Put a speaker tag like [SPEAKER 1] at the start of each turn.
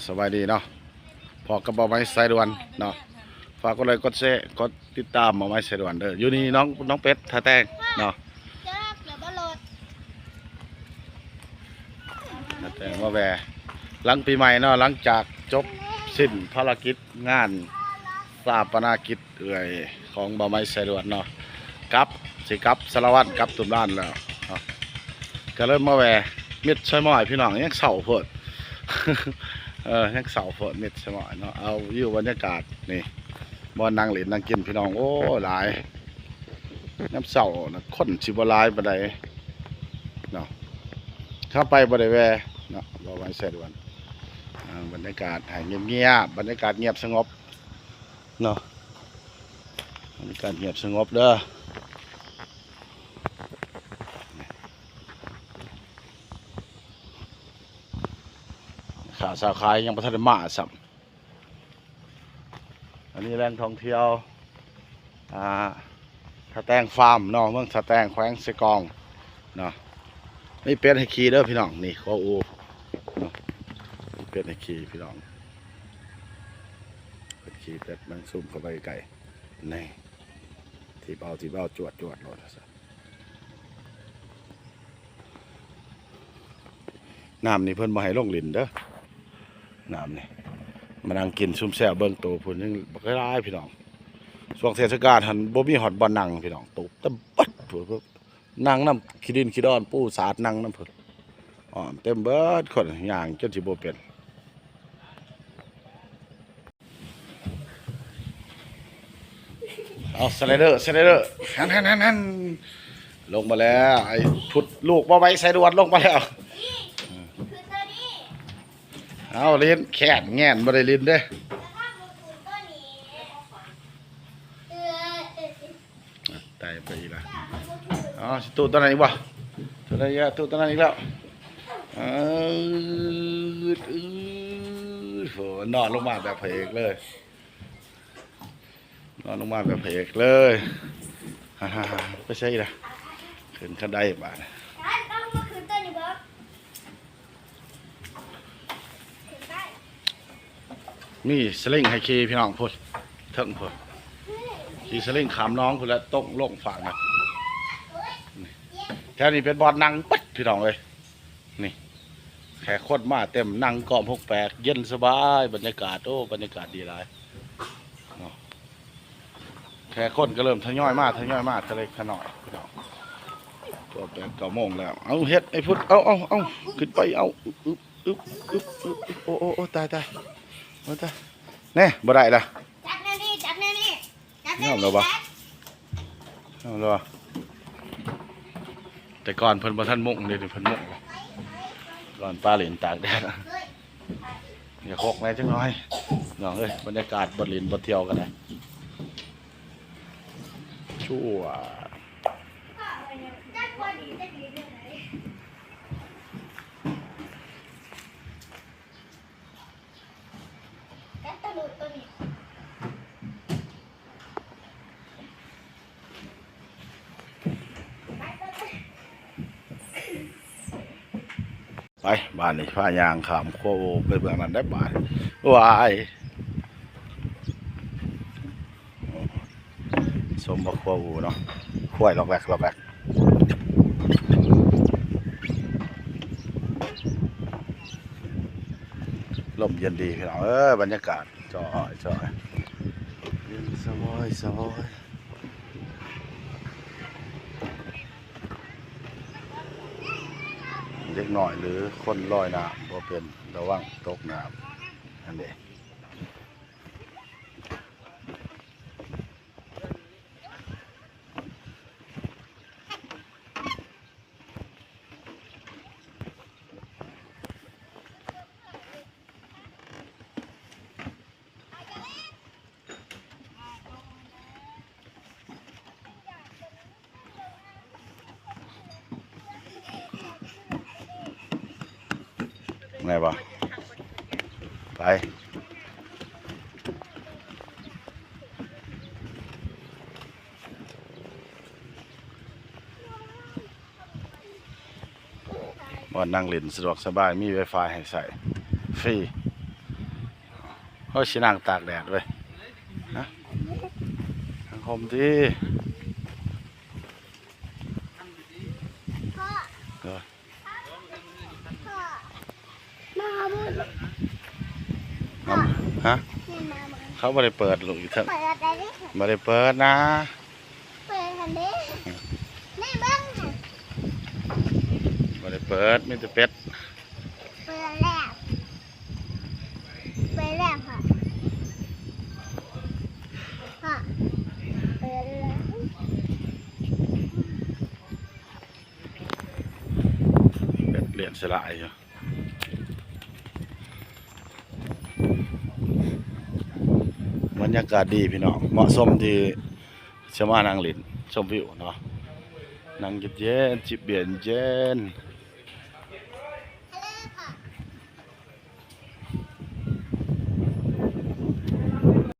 [SPEAKER 1] สบายดีเนาะพอกับบ่อไม้สายด่วนเนาะฝากกดไลค์กดแชร์กดติดตามบ่อไม้สายด่วนเด้ออยู่นี่น้องเป็ดท่าแตงเนาะท่าแตงว่าแวหลังปีใหม่เนาะหลังจากจบสิ้นภารกิจงานศาปนกิจของบ่อไม้สายด่วนเนาะกับสิกับสารวัตรกับตุ่มด้านแล้วเนาะก็เริ่มมาแวมิดใช่ไหมพี่น้องยังเสาเพิด ยังเสาเพิดมิดใช่ไหมเนาะเอาอยู่บรรยากาศนี่บอลนั่งเล่นนั่งกินพี่น้องโอ้หลายน้ำเสานะคนชิบหลายบันไดเนาะเข้าไปบันไดแวเนาะบอกไว้เสร็จวันบรรยากาศหายเงียบบรรยากาศเงียบสงบเนาะบรรยากาศเงียบสงบเด้อข่าวสาวขายยังประทัดมาสัมอันนี้แหล่งท่องเที่ยวสะแตงฟาร์มเนาะเมืองสะแตงแขวงสะกองเนาะนี่เป็ดให้ขี่เด้อพี่น้องนี่ข้ออูเนาะนี่เป็ดให้ขี่พี่น้องเป็ดขี่เป็ดมันซุ่มเข้าไปไก่นี่ที่เบาจวดรถน้ำนี่เพิ่นมาให้ลงลินเด้อน้ำนี่มานั่งกินซุ่มแซ่บเบิ่งโตพุ่นยังบักร้ายพี่น้องช่วงเทศกาลหันบ่มีฮอดบ่นั่งพี่น้องตกตะบัดเพิ่นนั่งน้ำขี้ดินขี้ดอนปูสาดนั่งน้ำเพิ่นอ๋อเต็มเบิดคนย่างจนสิบ่เป็นเอาสไลเดอร์หันลงมาแล้วไอ้พุดลูกบ่ไว้ใส่ดวนลงมาแล้วเอาเล่นแขนแง่นบ่ได้เล่นเด้ตายไปอีกแล้วอ๋อตู้ตัวนั้นอีกบ่ตัวนั้นอีกแล้วตู้ตัวนั้นอีกแล้วโหนอนลงมาแบบเพกเลยนอนลงมาแบบเพกเลยไปใช่ละขึ้นขั้นได้บ้านมีสลิงให้ขี่พี่น้องพูดเถิงพูดขี่สลิงขามน้องพูดแล้วตกลงฝั่งนะแค่นี้เป็นบอลนั่งปึ๊ดพี่น้องเลยนี่แขกคนมาเต็มนั่งกอมพกแปกเย็นสบายบรรยากาศโอ้บรรยากาศดีหลายแขกคนก็เริ่มทยอยมาทะเลขน้อยพี่น้องตัวแปด9 โมงแล้วเอาเฮ็ดไอ้พุทธเอาขึ้นไปเอาโอ้ตายแน่บ่ได้ละจับแน่นี่เอาแล้วบ่แต่ก่อนเพิ่นบ่ทันมุ่งเลยเพิ่นมุ่งก่อนปลาเหรียญตากแดดอย่าโคกแม่จังน้อยน้องเอ้ยบรรยากาศบ่เหรียญบ่เที่ยวกันได้ชั่วไปบ้านนี้ผ้ายางขามโคไปเบื้องนั้นได้บ้านวายสมบักโคเนาะควายล็อกแบกลมเย็นดีพี่น้องบรรยากาศจอยเย็นสบายเล็กหน่อยหรือคนลอยน้ำบ่เป็นระวังตกน้ำนั่นเองไงบ่ไปบ่นั่งเล่นสะดวกสบายมี Wi-Fi ให้ใส่ฟ ฟรีเฮ้ยสินั่งตากแดดเว้ยฮะสังคมที่
[SPEAKER 2] พ่อ
[SPEAKER 1] เออ
[SPEAKER 2] พ่อมาบุญ
[SPEAKER 1] เอาฮะ
[SPEAKER 2] นี่มาบุญ
[SPEAKER 1] เขาไม่ได้เปิดลูกอยู่เถอะ
[SPEAKER 2] เปิดอะไรดิ
[SPEAKER 1] ไม่ได้เปิดนะ
[SPEAKER 2] เปิดทันดินี่เบิ้งค่ะ
[SPEAKER 1] ไม่ได้เปิดมีแต่เป็ด
[SPEAKER 2] เปิดแล้วเปิดแล้วค่ะพ่อเปิดแล้ว
[SPEAKER 1] เป็ดเลี้ยงสลายอยู่บรรยากาศดีพี่น้องเหมาะสมที่จะมานั่งเล่นชมวิวเนาะนั่งเย็นๆจิบเบียร์เย็น